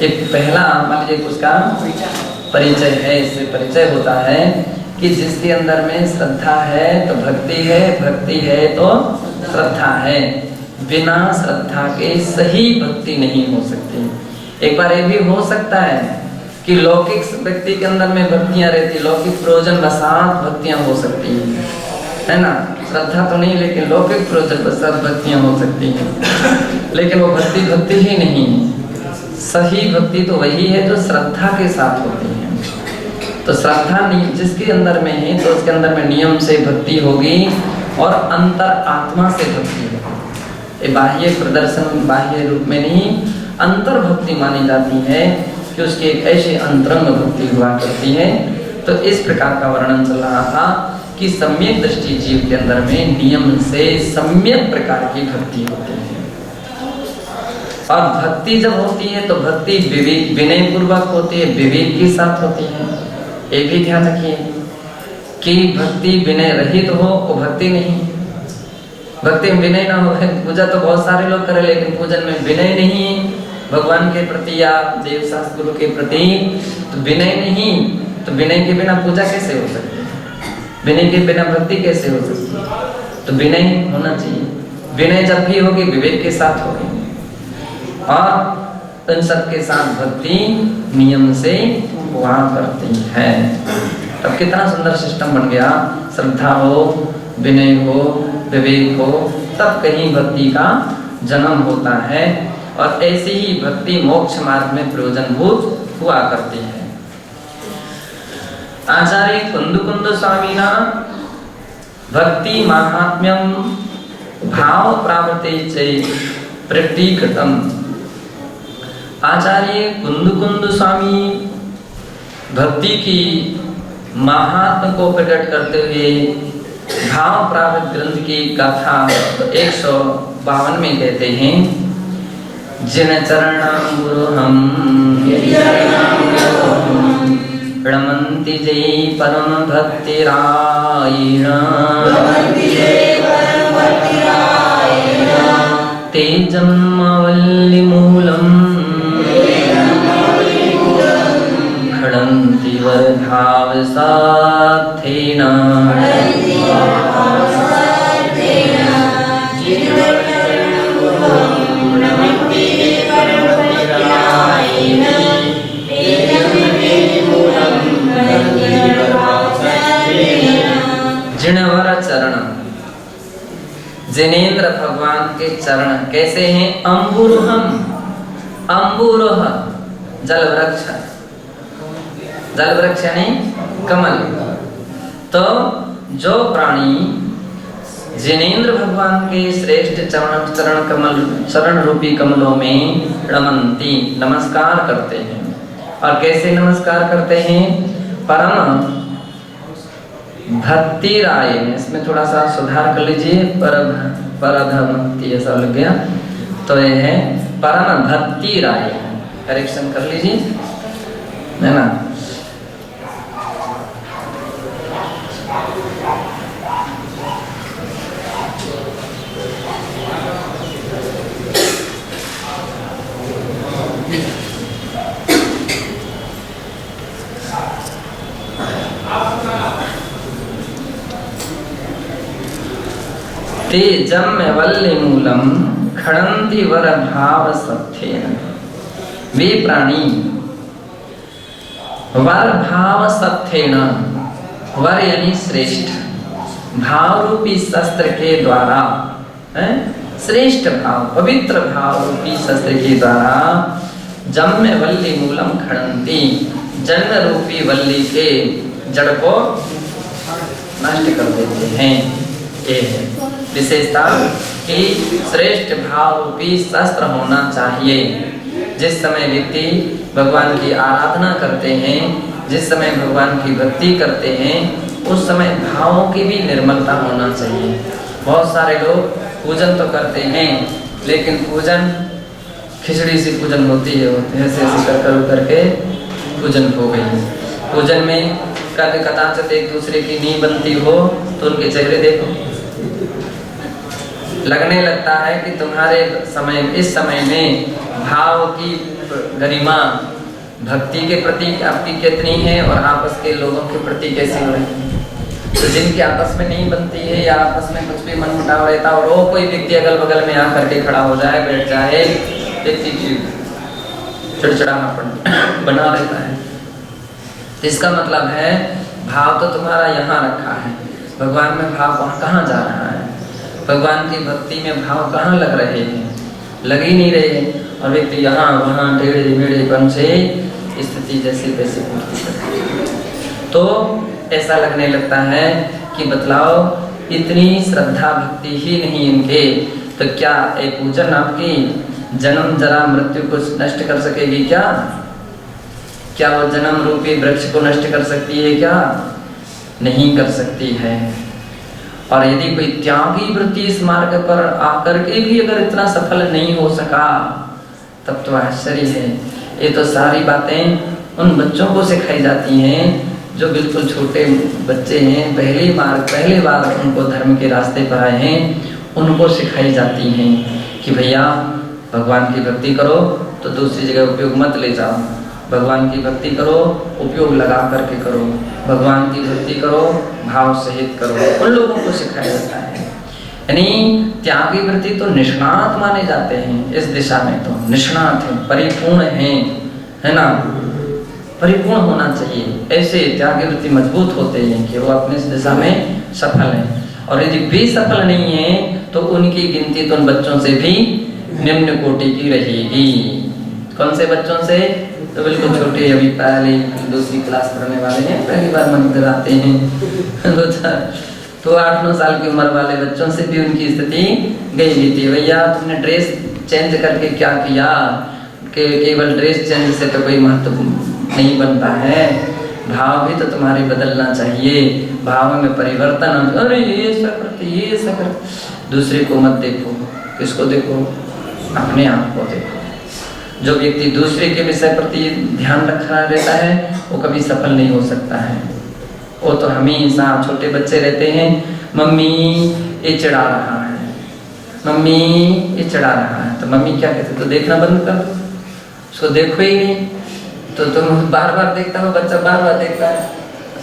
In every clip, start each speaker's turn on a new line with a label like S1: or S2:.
S1: एक पहला मान लीजिए उसका परिचय है, इससे परिचय होता है कि जिसके अंदर में श्रद्धा है तो भक्ति है, भक्ति है तो श्रद्धा है। बिना श्रद्धा के सही भक्ति नहीं हो सकती। एक बार ये भी हो सकता है कि लौकिक व्यक्ति के अंदर में भक्तियां रहती, लौकिक प्रयोजन वसात भक्तियां हो सकती है ना, श्रद्धा तो नहीं लेकिन लौकिक प्रयोजन वसात भक्तियां हो सकती हैं, लेकिन वो भक्ति ही नहीं है। सही भक्ति तो वही है जो श्रद्धा के साथ होती है। तो श्रद्धा जिसके अंदर में है तो उसके अंदर में नियम से भक्ति होगी और अंतर आत्मा से भक्ति होगी। बाह्य प्रदर्शन बाह्य रूप में नहीं, अंतर भक्ति मानी जाती है कि उसकी एक ऐसी अंतरंग भक्ति हुआ करती है। तो इस प्रकार का वर्णन चल रहा था कि सम्यक दृष्टि जीव के अंदर में नियम से सम्यक प्रकार की भक्ति होती है। और भक्ति जब होती है तो भक्ति विवेक विनय पूर्वक होती है, विवेक के साथ होती है। ये भी ध्यान रखिए कि भक्ति विनय रहित हो वो भक्ति नहीं। भक्ति में विनय ना हो, पूजा तो बहुत सारे लोग करें लेकिन पूजन में विनय नहीं है भगवान के प्रति या देव शास्त्र गुरु के प्रति, तो विनय नहीं, तो विनय के बिना पूजा कैसे हो सकती है, विनय के बिना भक्ति कैसे हो सकती है। तो विनय होना चाहिए। विनय जब भी होगी विवेक के साथ होगी और इन सब के साथ भक्ति नियम से हुआ करती है। तब कितना सुंदर सिस्टम बन गया। श्रद्धा हो, विनय हो, विवेक हो, तब कहीं भक्ति का जन्म होता है। और ऐसी ही भक्ति मोक्ष मार्ग में प्रयोजनभूत हुआ करती है। आचार्य कुंद स्वामीना भक्ति महात्म्यम भाव प्रावर्ते च प्रतीकृतम। आचार्य कुंद स्वामी भक्ति की महात्म को प्रकट करते हुए भाव प्रावृत ग्रंथ की गाथा 152 में कहते हैं, जिन चरणाम्बुरुहं प्रणमन्ति जै परम भक्तिरायण ते जन्मवल्लिमूलम् खडन्ति वरभावसाथेन जिनवर चरण, जिनेन्द्र भगवान के चरण कैसे हैं? अंबुरुहम, अंबुरुह जल वृक्ष, जल वृक्ष नहीं कमल। तो जो प्राणी जिनेन्द्र भगवान के श्रेष्ठ चरण रूपी कमलों में रमन्ति नमस्कार करते हैं। और कैसे नमस्कार करते हैं? परम भक्ति राय, इसमें थोड़ा सा सुधार कर लीजिए, परधमति ऐसा लग गया, तो ये है परम भक्ति राय, करेक्शन कर लीजिए, है ना। ते जम्यवल्लिमूलम खडन्ति वरभाव सत्थेन। वे प्राणी वरभाव सत्थेन, वर यानी श्रेष्ठ, भाव रूपी शस्त्र के द्वारा, श्रेष्ठ भाव पवित्र भाव रूपी शस्त्र के द्वारा जम्यवल्लिमूलम खडन्ति, जन्म रूपी वल्ली के जड़ को नष्ट कर देते हैं। ये है विशेषता कि श्रेष्ठ भाव रूपी शस्त्र होना चाहिए। जिस समय व्यक्ति भगवान की आराधना करते हैं, जिस समय भगवान की भक्ति करते हैं, उस समय भावों की भी निर्मलता होना चाहिए। बहुत सारे लोग पूजन तो करते हैं लेकिन पूजन खिचड़ी सी पूजन होती है, ऐसे ऐसे कर करके पूजन हो गई। पूजन में कभी कदाचित एक दूसरे की नींव बनती हो तो उनके चेहरे देखो, लगने लगता है कि तुम्हारे समय इस समय में भाव की गरिमा भक्ति के प्रति आपकी कितनी है और आपस के लोगों के प्रति कैसी हो रही है। तो जिनकी आपस में नहीं बनती है या आपस में कुछ भी मनमुटाव रहता है और वो कोई व्यक्ति अगल बगल में आकर के खड़ा हो जाए, बैठ जाए, व्यक्ति की चिड़चिड़ापन बना रहता है। तो इसका मतलब है भाव तो तुम्हारा यहाँ रखा है, भगवान में भाव कहाँ जा रहा है, भगवान की भक्ति में भाव कहाँ लग रहे हैं, लग ही नहीं रहे। और व्यक्ति यहाँ वहाँ टेढ़े मेढ़ेपन से स्थिति जैसे तैसे पूर्ति करते हैं। तो ऐसा लगने लगता है कि बतलाओ इतनी श्रद्धा भक्ति ही नहीं इनके, तो क्या एक पूजन आपकी जन्म जरा मृत्यु को नष्ट कर सकेगी क्या? क्या वो जन्म रूपी वृक्ष को नष्ट कर सकती है क्या? नहीं कर सकती है। और यदि कोई त्यागी वृत्ति इस मार्ग पर आकर के भी अगर इतना सफल नहीं हो सका तब तो आश्चर्य है। ये तो सारी बातें उन बच्चों को सिखाई जाती हैं जो बिल्कुल छोटे बच्चे हैं, पहली बार उनको धर्म के रास्ते पर आए हैं, उनको सिखाई जाती हैं कि भैया भगवान की भक्ति करो तो दूसरी जगह उपयोग मत ले जाओ, भगवान की भक्ति करो उपयोग लगा करके करो, भगवान की भक्ति करो भाव सहित करो, उन लोगों को सिखाया जाता है। यानी त्यागी वृत्ति तो निष्णात माने जाते हैं इस दिशा में, तो निष्णात है, परिपूर्ण है ना, परिपूर्ण होना चाहिए। ऐसे त्यागी वृत्ति मजबूत होते हैं कि वो अपने इस दिशा में सफल हैं। और यदि भी सफल नहीं है तो उनकी गिनती तो उन बच्चों से भी निम्न कोटि की रहेगी। कौन से बच्चों से? तो बिल्कुल छोटे, अभी पहली दूसरी क्लास पढ़ने वाले हैं, पहली बार मंदिर आते हैं तो 8-9 साल की उम्र वाले बच्चों से भी उनकी स्थिति गई थी। भैया तुमने ड्रेस चेंज करके क्या किया? केवल ड्रेस चेंज से तो कोई महत्व नहीं बनता है, भाव भी तो तुम्हारे बदलना चाहिए, भाव में परिवर्तन। अरे ये सकर दूसरे को मत देखो, किसको देखो? अपने आप को देखो। जो व्यक्ति दूसरे के विषय प्रति ध्यान रखा रहता है वो कभी सफल नहीं हो सकता है। वो तो हमेशा छोटे बच्चे रहते हैं, मम्मी ये चढ़ा रहा है, मम्मी ये चढ़ा रहा है, तो मम्मी क्या कहते? तो देखना बंद कर दो, उसको देखो ही नहीं। तो तुम बार बार देखता हो, बच्चा बार बार देखता है,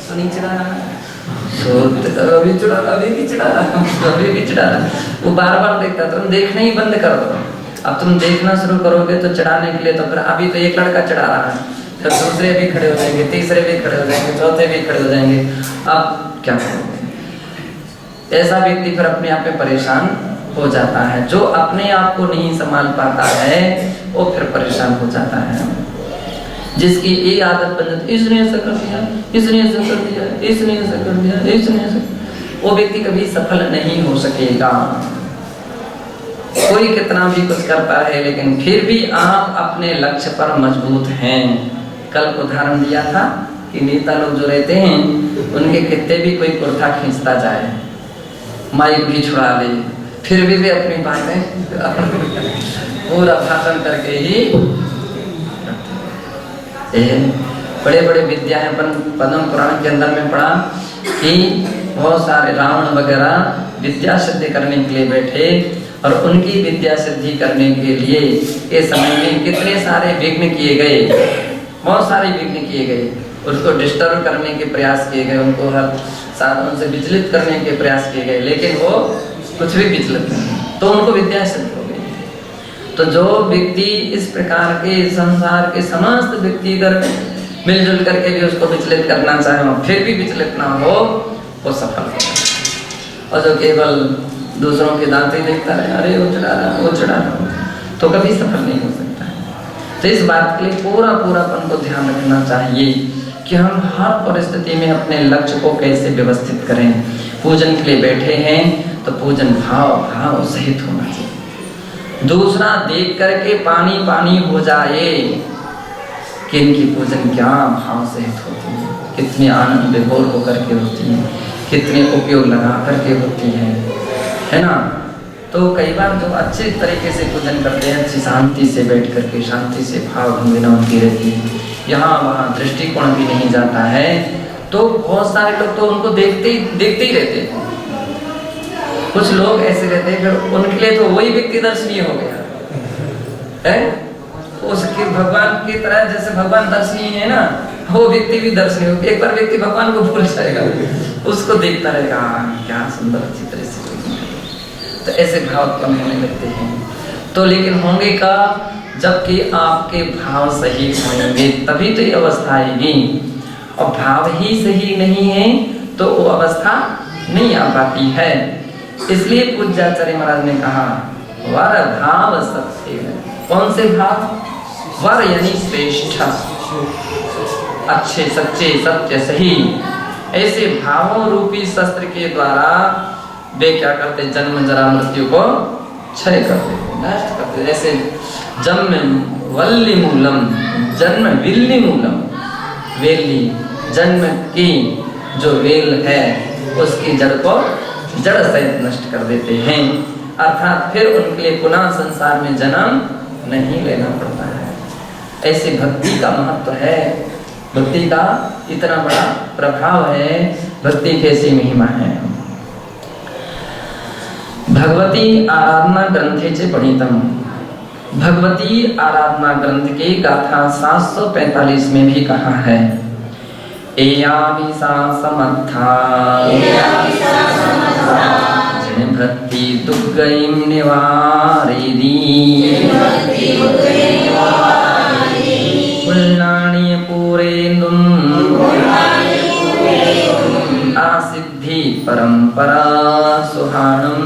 S1: तो नहीं चढ़ा रहा है, तो अभी चढ़ा रहा, अभी भी चढ़ा रहा, अभी भी चढ़ा रहा, वो बार बार देखता है। तुम देखना ही बंद कर दो। अब तुम देखना शुरू करोगे तो चढ़ाने के लिए, तो फिर अभी तो एक लड़का चढ़ा रहा है, फिर दूसरे भी खड़े हो जाएंगे, तीसरे भी खड़े हो जाएंगे, चौथे भी खड़े हो जाएंगे, अब क्या करोगे? ऐसा व्यक्ति फिर अपने आप में परेशान हो जाता है। जो अपने आप को नहीं संभाल पाता है वो फिर परेशान हो जाता है। जिसकी ये आदत बन जाती, इसने ऐसा कर दिया, इसने ऐसा कर दिया, इसने ऐसा कर दिया, इसने ऐसा, वो व्यक्ति कभी सफल नहीं हो सकेगा। कोई कितना भी कुछ करता है लेकिन फिर भी आप अपने लक्ष्य पर मजबूत हैं। कल उदाहरण दिया था कि नेता लोग जो रहते हैं उनके कितने भी कोई कुर्ता खींचता जाए, माइक भी छुड़ा ले, फिर भी वे अपनी बातें पूरा भाषण करके ही बड़े बड़े विद्या है। पद्म पुराण के अंदर में पढ़ा कि बहुत सारे रावण वगैरह विद्या सिद्धि करने के लिए बैठे और उनकी विद्या सिद्धि करने के लिए के समय में कितने सारे विघ्न किए गए, बहुत सारे विघ्न किए गए, उसको डिस्टर्ब करने के प्रयास किए गए, उनको हर साधन से विचलित करने के प्रयास किए गए, लेकिन वो कुछ भी विचलित नहीं, तो उनको विद्या सिद्ध हो गई। तो जो व्यक्ति इस प्रकार के संसार के समस्त व्यक्ति अगर मिलजुल करके भी उसको विचलित करना चाहे फिर भी विचलित ना हो, वो सफल हो। और जो केवल दूसरों के दांते देखता रहे, अरे वो चढ़ा रहा, वो चढ़ा रहा, तो कभी सफल नहीं हो सकता है। तो इस बात के लिए पूरापन को ध्यान रखना चाहिए कि हम हर परिस्थिति में अपने लक्ष्य को कैसे व्यवस्थित करें। पूजन के लिए बैठे हैं तो पूजन भाव सहित होना चाहिए। दूसरा देख करके पानी पानी हो जाए कि इनकी पूजन क्या भाव सहित होती है, कितनी आनंद विभोर होकर के होती है, कितने उपयोग लगा करके होती है ना। तो कई बार जो अच्छे तरीके से पूजन करते हैं, अच्छी शांति से बैठ करके शांति से भाव भंगना उनकी रहती है, यहाँ वहाँ दृष्टिकोण भी नहीं जाता है, तो बहुत सारे लोग तो उनको देखते ही रहते हैं। कुछ लोग ऐसे रहते हैं फिर उनके लिए तो वही व्यक्ति दर्शनीय हो गया है, उसके भगवान की तरह जैसे भगवान दर्शनीय है ना, वो व्यक्ति भी दर्शनीय हो। एक बार व्यक्ति भगवान को भूल जाएगा, उसको देखता रहेगा, क्या सुंदर अच्छी तरह से, तो ऐसे भाव उत्पन्न होने लगते हैं। तो लेकिन होंगे कब? जबकि आपके भाव सही होंगे तभी तो ये अवस्था आएगी, और भाव ही सही नहीं है तो वो अवस्था नहीं आ पाती है। इसलिए पूज्याचार्य महाराज ने कहा वर भाव सत्य। कौन से भाव? वर यानी श्रेष्ठ, अच्छे, सच्चे, सत्य, सही, ऐसे भावों रूपी शस्त्र के द्वारा वे क्या करते? जन्म जरा मृत्यु को क्षय करते, नष्ट करते। जैसे जन्म वल्ली मूलम, जन्म विल्ली मूलम, वेली जन्म की जो वेल है उसकी जड़ को जड़ सहित नष्ट कर देते हैं, अर्थात फिर उनके लिए पुनः संसार में जन्म नहीं लेना पड़ता है। ऐसे भक्ति का महत्व है, भक्ति का इतना बड़ा प्रभाव है, भक्ति कैसी महिमा है। भगवती आराधना ग्रंथे च पठितम। भगवती आराधना ग्रंथ के गाथा 745 में भी कहा है, एयाविसा समर्था जिन भक्ति दुर्गयिम निवारेदी पुल्लाणि पूरेन्दुम आसिद्धि परंपरा सुहाणम।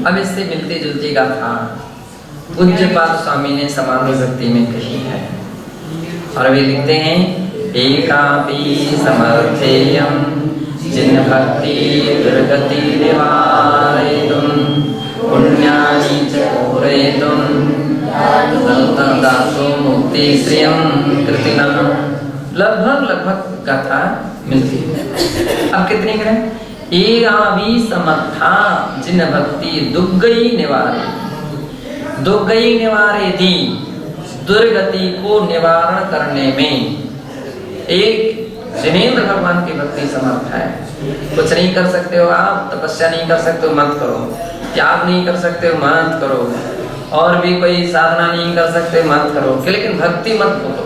S1: अब इससे मिलती जुलती गाथा पूज्यपाद स्वामी ने समाधि भक्ति में कही है, और वे लिखते हैं, एकापि समर्थेयं जिन भक्ति दुर्गति निवारेतुं पुण्यानि च पूरयितुं दासो मुक्ति श्रियं कृतिनः। लगभग गाथा मिलती है। अब कितनी करें? एकापि समर्था जिन भक्ति दुर्गति निवारे, दुर्गति निवारे दी, दुर्गति को निवारण करने में एक जिनेंद्र भगवान की भक्ति समर्थ है। कुछ नहीं कर सकते हो आप, तपस्या नहीं कर सकते हो, मत करो। त्याग नहीं कर सकते हो, मत करो। और भी कोई साधना नहीं कर सकते, मत करो। लेकिन भक्ति मत भूलो।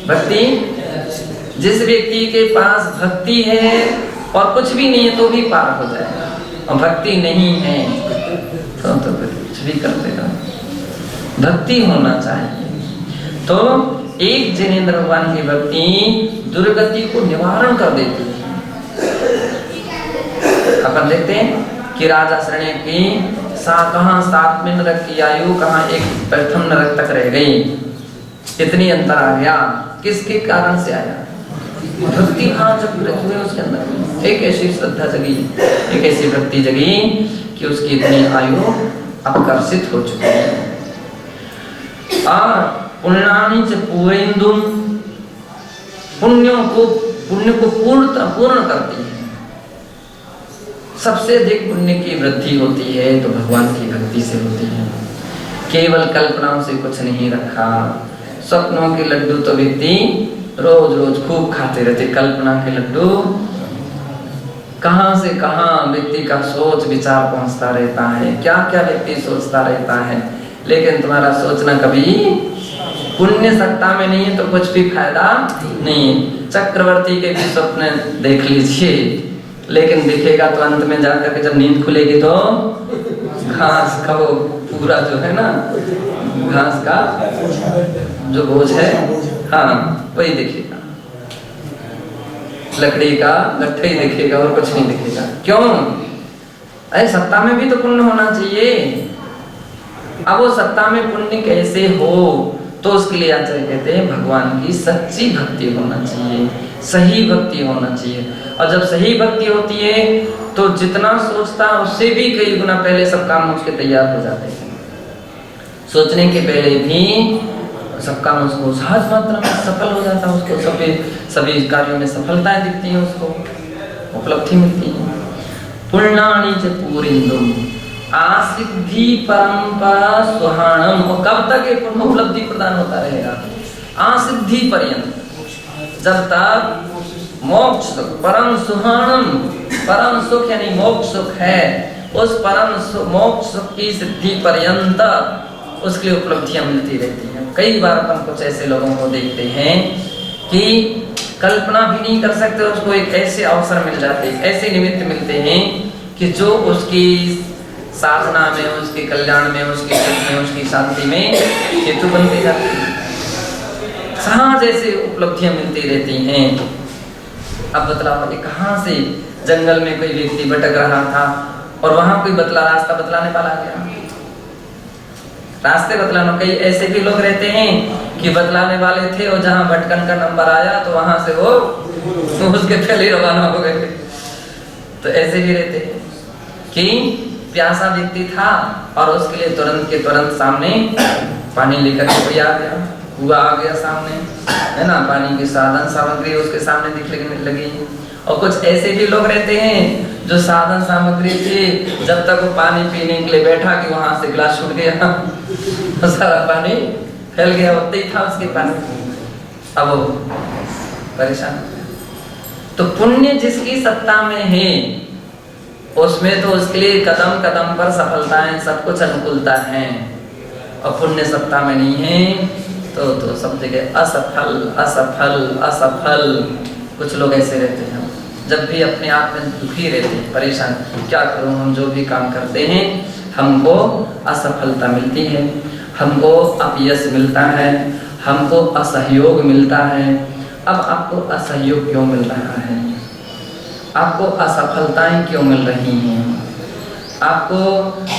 S1: भक्ति, जिस व्यक्ति के पास भक्ति है और कुछ भी नहीं है तो भी पार हो जाएगा, और भक्ति नहीं है तो कुछ भी कर देगा। भक्ति होना चाहिए। तो एक जिनेंद्र भगवान की भक्ति दुर्गति को निवारण कर देती है। अपन देखते हैं कि राजा शरण्य की कहाँ 7वें नरक की आयु, कहाँ एक प्रथम नरक तक रह गई। इतनी अंतर आ गया, किसके कारण से आया? भक्ति भाव जब रखी हुई उसके अंदर, एक ऐसी श्रद्धा जगी, एक ऐसी भक्ति जगी कि उसकी इतनी आयु आकर्षित हो चुकी है। पुण्यानि च पूरेन्दुम, पुण्य को पूर्ण करती है। सबसे अधिक पुण्य की वृद्धि होती है तो भगवान की भक्ति से होती है। केवल कल्पनाओं से कुछ नहीं रखा। स्वप्नों के लड्डू तो व्यक्ति रोज रोज खूब खाते रहते, कल्पना के लड्डू कहाँ से कहाँ व्यक्ति का सोच विचार पहुंचता रहता है, क्या क्या व्यक्ति सोचता रहता है। लेकिन तुम्हारा सोचना कभी पुण्य सत्ता में नहीं है तो कुछ भी फायदा नहीं। चक्रवर्ती के भी स्वप्न देख लीजिए, लेकिन दिखेगा तो अंत में जाकर के जब नींद खुलेगी तो घास का वो पूरा जो है ना, घास का जो बोझ है, हाँ वही दिखेगा। लकड़ी का गट्ठा ही दिखेगा और कुछ नहीं दिखेगा। क्यों? अरे सत्ता में भी तो पुण्य होना चाहिए। अब वो सत्ता में पुण्य कैसे हो? तो उसके लिए आचार्य कहते हैं भगवान की सच्ची भक्ति होना चाहिए, सही भक्ति होना चाहिए। और जब सही भक्ति होती है तो जितना सोचता उससे भी कई गुना पहले सब काम उसके तैयार हो जाते हैं। सोचने के पहले भी सब काम उसको सहज मात्रा में सफल हो जाता है। उसको सभी कार्यों में सफलताएं दिखती हैं, उसको उपलब्धि मिलती है। पुण्यानि च पूरेन्दुम, आसिद्धि परंपरा सुहाणम, और कब तक ये पूर्ण उपलब्धि प्रदान होता रहेगा? आसिद्धि पर्यंत, जब तक मोक्ष सुख परम सुहाणम, परम सुख यानी मोक्ष सुख है, उस परम मोक्ष सुख की सिद्धि पर्यंत उसके लिए उपलब्धियां मिलती रहती हैं। कई बार अपन कुछ ऐसे लोगों को देखते हैं कि कल्पना भी नहीं कर सकते, उसको एक ऐसे अवसर मिल जाते, ऐसे निमित्त मिलते हैं कि जो उसकी साधना में, उसके कल्याण में, उसके सुख में, उसकी शांति में हेतु बनती जाती है। सहज ऐसे उपलब्धियां मिलती रहती हैं। अब बतलाओ, ये कहाँ से जंगल में कोई व्यक्ति भटक रहा था और वहां कोई रास्ता बतलाने वाला आ गया। रास्ते बतलाने, कई ऐसे भी लोग रहते हैं कि बतलाने वाले थे और जहां भटकन का नंबर आया तो वहां से वो उसके पहले ही रवाना हो गए। तो ऐसे भी रहते हैं कि प्यासा व्यक्ति था और उसके लिए तुरंत के तुरंत सामने पानी लेकर के कोई आ गया, कुआ आ गया सामने, है ना, पानी की साधन सामग्री उसके सामने दिखने लगी। और कुछ ऐसे भी लोग रहते हैं जो साधन सामग्री थी, जब तक वो पानी पीने के लिए बैठा कि वहां से गिलास छूट गया, तो सारा पानी फैल गया, उतना ही था उसके पानी, अब वो परेशान। तो पुण्य जिसकी सत्ता में है उसमें तो उसके लिए कदम कदम पर सफलताएं, सब कुछ अनुकूलता है। और पुण्य सत्ता में नहीं है तो सब जगह असफल असफल असफल। कुछ लोग ऐसे रहते हैं, जब भी अपने आप में दुखी रहते हैं, परेशान, क्या करूं, हम जो भी काम करते हैं हमको असफलता मिलती है, हमको अपयश मिलता है, हमको असहयोग मिलता है। अब आपको असहयोग क्यों मिल रहा है? आपको असफलताएं क्यों मिल रही हैं? आपको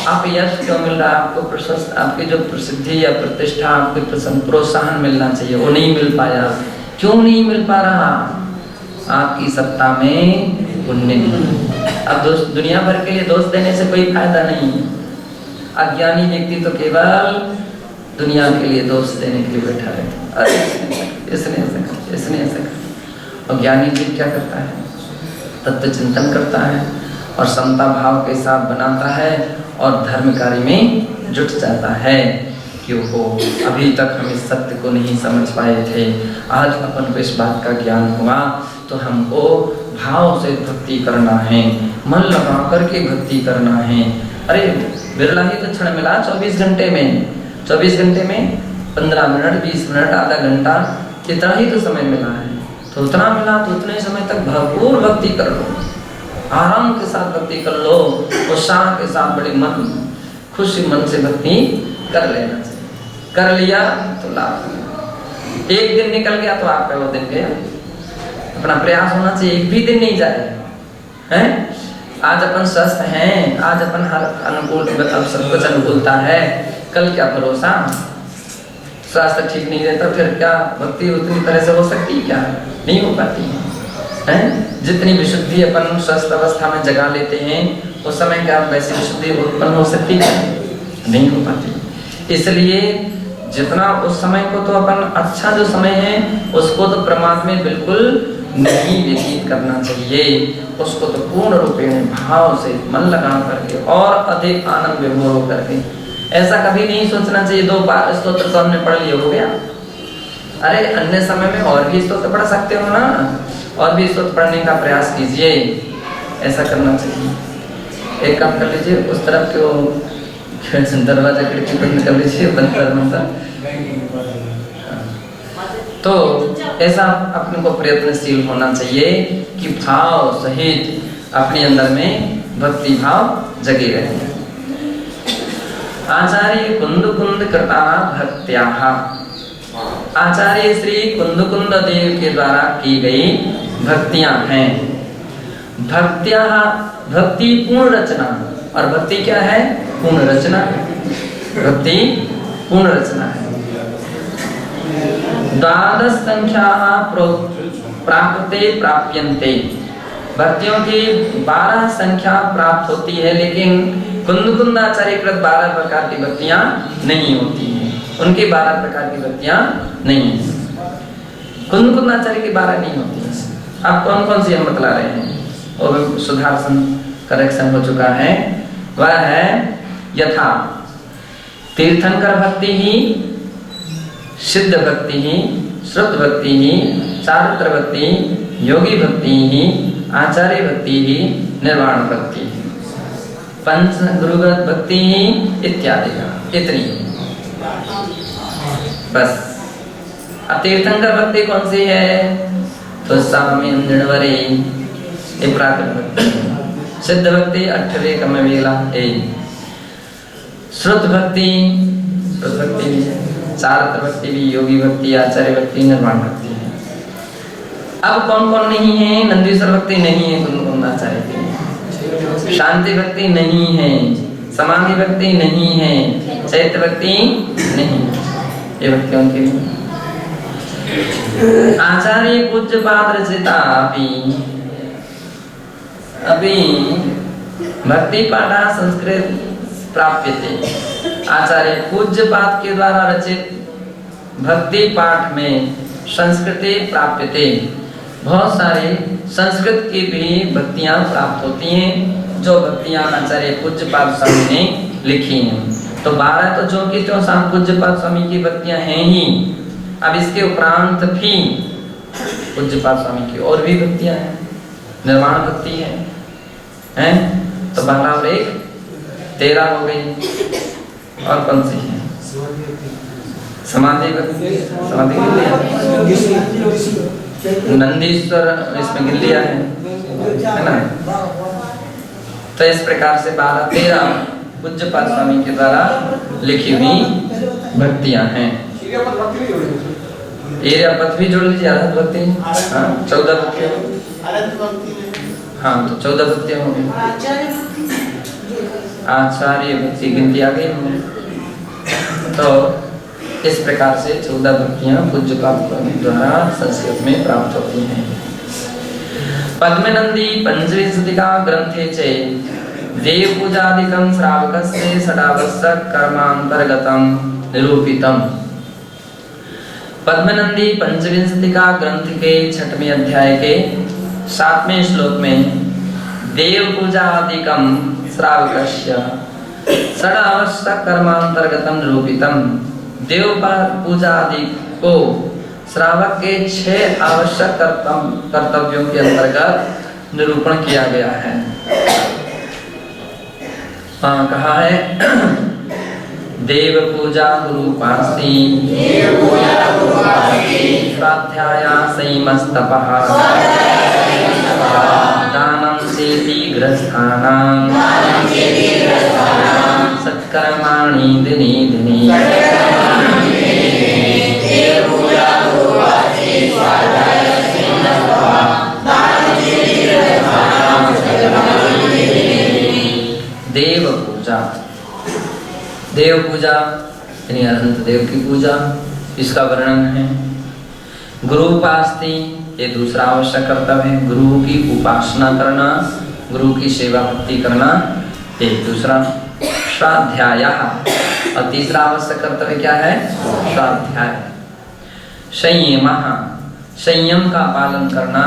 S1: अपयश क्यों मिल रहा है? आपको प्रशस्त, आपकी जो प्रसिद्धि या प्रतिष्ठा, आपके प्रोत्साहन मिलना चाहिए, वो नहीं मिल पाया। क्यों नहीं मिल पा रहा? आपकी सत्ता में पुण्य नहीं। अब दोष, दुनिया भर के लिए दोष देने से कोई फायदा नहीं है। अज्ञानी व्यक्ति तो केवल दुनिया के लिए दोष देने के लिए बैठा रहता है, इसने ऐसा कर, इसने ऐसा कर। और ज्ञानी भी क्या करता है? तत्व चिंतन करता है और समता भाव के साथ बनाता है और धर्म कार्य में जुट जाता है। क्यों हो, अभी तक हम इस सत्य को नहीं समझ पाए थे, आज अपन को इस बात का ज्ञान हुआ, तो हमको भाव से भक्ति करना है, मन लगा करके भक्ति करना है। अरे बिरला ही तो क्षण मिला 24 घंटे में, 24 घंटे में 15 मिनट, 20 मिनट, आधा घंटा, इतना ही तो समय मिला है। तो उतना मिला तो उतने समय तक भरपूर भक्ति कर लो, आराम के साथ भक्ति कर लो, उत्साह के साथ, बड़े मन, खुशी मन से भक्ति कर लेना चाहिए। कर लिया तो लाभ। एक दिन निकल गया तो आपका वो दिन गया। अपना प्रयास होना चाहिए, एक भी दिन नहीं जाए, हैं? आज अपन स्वस्थ हैं, आज अपन हर अनुकूल, अब सब कुछ अनुकूलता है, कल क्या भरोसा? स्वास्थ्य ठीक नहीं रहता, फिर क्या भक्ति उतनी तरह से हो सकती? क्या नहीं हो पाती है? जितनी विशुद्धि अपन स्वस्थ अवस्था में जगा लेते हैं, उस समय क्या वैसी विशुद्धि उत्पन्न हो सकती है? नहीं हो पाती। इसलिए जितना उस समय को तो अपन, अच्छा जो समय है उसको तो परमात्मा में बिल्कुल नहीं व्यतीत करना चाहिए, उसको तो पूर्ण रूपेण भाव से मन लगा करके और अधिक आनंद विभोर हो करके। ऐसा कभी नहीं सोचना चाहिए 2 बार स्तोत्र तो हमने पढ़ लिया, हो गया। अरे अन्य समय में और भी स्तोत्र पढ़ सकते हो ना, और भी स्तोत्र पढ़ने का प्रयास कीजिए, ऐसा करना चाहिए। एक काम कर लीजिए, उस तरफ के वो दरवाजा खिड़की बंद कर लीजिए, बंद कर। तो ऐसा अपने को प्रयत्नशील होना चाहिए कि भाव सहित अपने अंदर में भक्ति भाव जगे रहे। आचार्य कुंद कृता भक्त्याः, आचार्य श्री कुंद देव के द्वारा की गई भक्तियां हैं। भक्त्याः, भक्ति पूर्ण रचना, और भक्ति क्या है? पूर्ण रचना। भक्ति पूर्ण रचना है। 12 संख्याः प्राप्ते प्राप्यन्ते, भक्तियों की 12 संख्या प्राप्त होती है, लेकिन कुंदाचार्य कृत 12 प्रकार की भक्तियां नहीं होती हैं, उनकी 12 प्रकार की भक्तियां नहीं है। कुंदाचार्य की 12 नहीं होती है। अब कौन कौन सी हम बतला रहे हैं, और सुधार करेक्शन हो चुका है। वह है यथा तीर्थंकर भक्ति ही, सिद्ध भक्ति ही, श्रुत भक्ति ही, चारित्र भक्ति, योगी भक्ति ही, आचार्य भक्ति ही, निर्वाण भक्ति ही, पंच गुरुगत भक्ति ही इत्यादि का इतनी बस। अब तीर्थंकर भक्ति कौन सी है? तो स्वामी अंजनवरे ये प्राकृत भक्ति। सिद्ध भक्ति 8वें कम वेला ए। श्रुत भक्ति भी है, चारित्र भक्ति भी, योगी भक्ति, आचार्य भक्ति, निर्वाण भक्ति है। अब कौन कौन नहीं है? नंदीश्वर भक्ति नहीं है, कौन कौन आचार्य की? शांति भक्ति नहीं है, समाधि भक्ति नहीं है, चैत्य भक्ति नहीं, ये भक्तियों की आचार्य पूज्य पाद रचिता अभी भक्ति पाठा संस्कृत प्राप्यते। आचार्य पूज्य पाद के द्वारा रचित भक्ति पाठ में संस्कृति प्राप्यते, बहुत सारी संस्कृत की भी भक्तियां प्राप्त होती हैं, जो भक्तियां आचार्य पूज्यपाद स्वामी ने लिखी हैं। तो 12 तो जो की त्यों पूज्यपाद स्वामी की भक्तियां हैं ही। अब इसके उपरांत भी पूज्यपाद स्वामी की और भी भक्तियां हैं, निर्वाण भक्ति है, हैं? तो 12 और 1 13 हो गई। और कौन सी है? समाधि भक्ति, समाधि नंदीश्वर इसमें गिन लिया है ना। तो इस प्रकार से 12-13 पूज्यपाद स्वामी के द्वारा लिखी हुई भक्तियां हैं। एरियापथ भी जोड़ लीजिए, आरत भक्ति, हाँ 14 भक्तियां, हाँ तो 14 भक्तियां होंगी। आचार्य भक्ति गिनती आ गई। तो इस प्रकार से 14 भक्तियां पूज्यपाद द्वारा संस्कृत में प्राप्त होती हैं। पद्मनंदी पंचविंशतिका ग्रंथे चे देव पूजादिकं श्रावकस्य षडावश्यक कर्मांतर्गतम निरूपितम। पद्मनंदी पंचविंशतिका ग्रंथ के 6वें अध्याय के 7वें श्लोक में देव पूजादिकं श्रावकस्य षडावश्यक कर्मांतर्गतम निरूपितम। देव पूजा आदि को श्रावक के 6 आवश्यक कर्तव्यों के अंतर्गत निरूपण किया गया है। कहा है देव पूजा गुरुपासी स्वाध्याया संयमस्तपः दानं चेति गृहस्थानां सत्कर्माणि दिने दिने। देव पूजा, देव पूजा यानी अनंत देव की पूजा, इसका वर्णन है। गुरु उपासती ये दूसरा आवश्यक कर्तव्य है, गुरु की उपासना करना, गुरु की सेवा भक्ति करना एक दूसरा। स्वाध्याय और तीसरा आवश्यक कर्तव्य क्या है? स्वाध्याय। संयमः संयम का पालन करना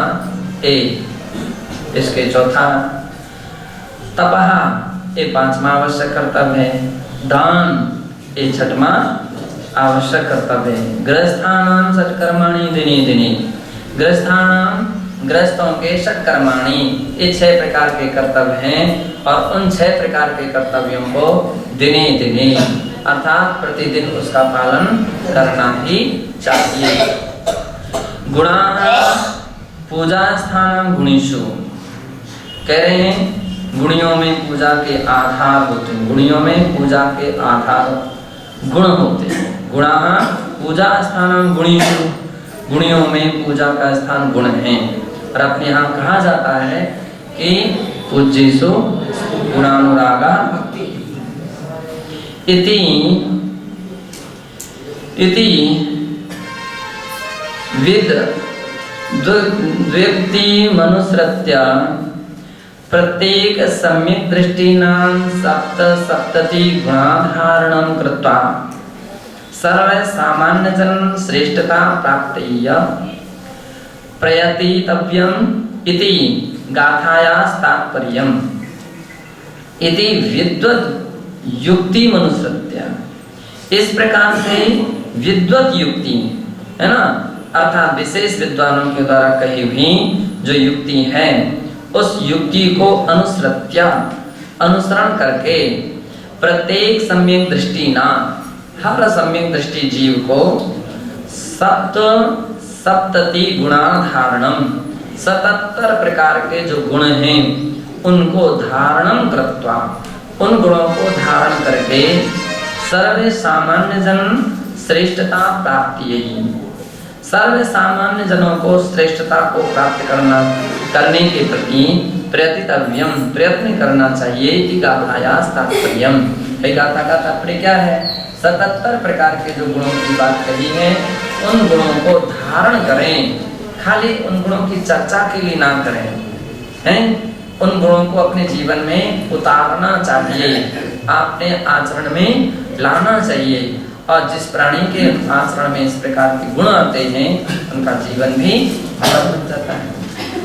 S1: एक इसके चौथा। तपः ये 5वां आवश्यक कर्तव्य है। दान ये 6वां आवश्यक कर्तव्य है। गृहस्थानां सत्कर्माणि दिने दिने, गृहस्थों के सत्कर्माणि ये 6 प्रकार के कर्तव्य हैं और उन 6 प्रकार के कर्तव्यों को दिने दिने अर्थात प्रतिदिन उसका पालन करना ही चाहिए। गुणा पूजा स्थान गुणीषु, कह रहे हैं गुणियों में पूजा के आधार होते हैं, गुणियों में पूजा के आधार गुण होते हैं। गुणा पूजा स्थान गुणीषु, गुणियों में पूजा का स्थान गुण है। और अपने यहाँ कहा जाता है कि पूज्येषु गुणानुरागा इति विद द्व्यक्ति मनुसृत्य प्रत्येक सम्यक दृष्टिनां सप्तति गुणाधारणं कृत्वा सर्व सामान्य जन श्रेष्ठता प्राप्तय्य प्रयतितव्यम् इति गाथायाः तात्पर्यम्। इति युक्ति मनुसृत्य, इस प्रकार से विद्वत युक्ति है ना, अर्थात विशेष विद्वानों के द्वारा कही हुई जो युक्ति है, उस युक्ति को अनुसृत्य, अनुसरण करके, प्रत्येक सम्यक दृष्टि ना, हर सम्यक दृष्टि जीव को सप्तति गुणाधारणम, 77 प्रकार के जो गुण हैं उनको धारणम कृत्वा, उन गुणों को धारण करके सर्व सामान्य जन श्रेष्ठता प्राप्ति, सर्व सामान्य जनों को श्रेष्ठता को प्राप्त करने के प्रति प्रयतितव्यम, प्रयत्न करना चाहिए कि गाथाया तात्पर्यम, गाथा का तात्पर्य क्या है? 77 प्रकार के जो गुणों की बात कही है उन गुणों को धारण करें, खाली उन गुणों की चर्चा के लिए ना करें, हैं? उन गुणों को अपने जीवन में उतारना चाहिए, अपने आचरण में लाना चाहिए, और जिस प्राणी के आचरण में इस प्रकार के गुण आते हैं उनका जीवन भी